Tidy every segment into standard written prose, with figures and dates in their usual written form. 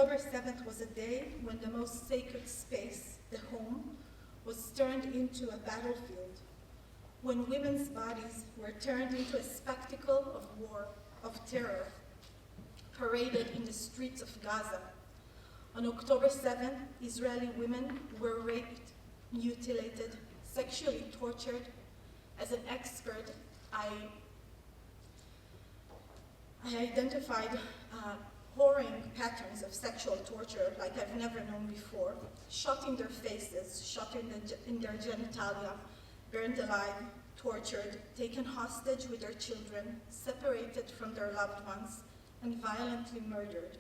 October 7th was a day when the most sacred space, the home, was turned into a battlefield, when women's bodies were turned into a spectacle of war, of terror, paraded in the streets of Gaza. On October 7th, Israeli women were raped, mutilated, sexually tortured. As an expert, I identified horrid patterns of sexual torture like I've never known before. Shot in their faces, shot in their genitalia, burned alive, tortured, taken hostage with their children, separated from their loved ones, and violently murdered.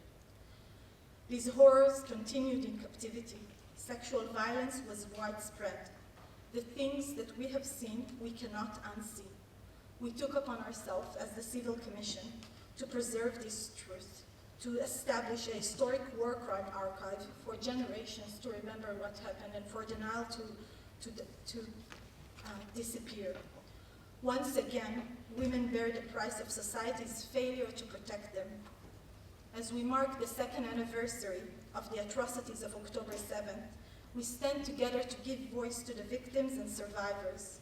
These horrors continued in captivity. Sexual violence was widespread. The things that we have seen, we cannot unsee. We took upon ourselves as the Civil Commission to preserve this truth, to establish a historic war crime archive for generations to remember what happened and for denial to disappear. Once again, women bear the price of society's failure to protect them. As we mark the second anniversary of the atrocities of October 7th, we stand together to give voice to the victims and survivors.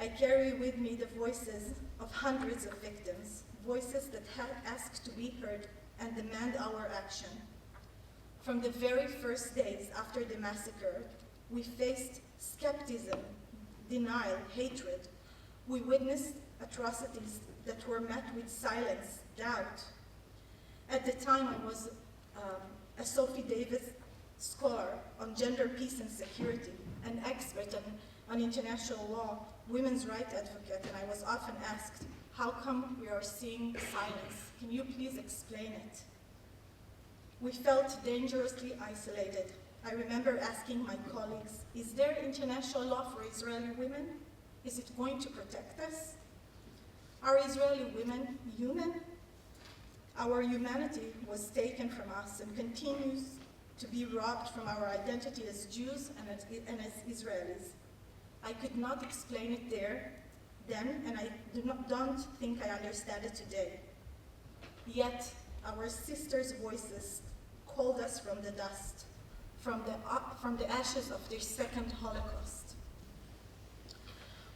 I carry with me the voices of hundreds of victims, voices that have asked to be heard and demand our action. From the very first days after the massacre, we faced skepticism, denial, hatred. We witnessed atrocities that were met with silence, doubt. At the time, I was a Sophie Davis scholar on gender, peace, and security, an expert on international law, women's rights advocate, and I was often asked, how come we are seeing silence? Can you please explain it? We felt dangerously isolated. I remember asking my colleagues, is there international law for Israeli women? Is it going to protect us? Are Israeli women human? Our humanity was taken from us and continues to be robbed from our identity as Jews and as Israelis. I could not explain it then, and I don't think I understand it today. Yet, our sisters' voices called us from the dust, from the ashes of their second Holocaust.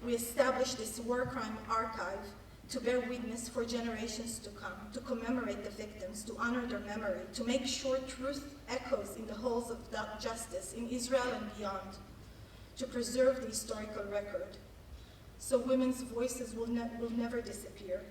We established this war crime archive to bear witness for generations to come, to commemorate the victims, to honor their memory, to make sure truth echoes in the halls of justice in Israel and beyond, to preserve the historical record, so women's voices will never disappear.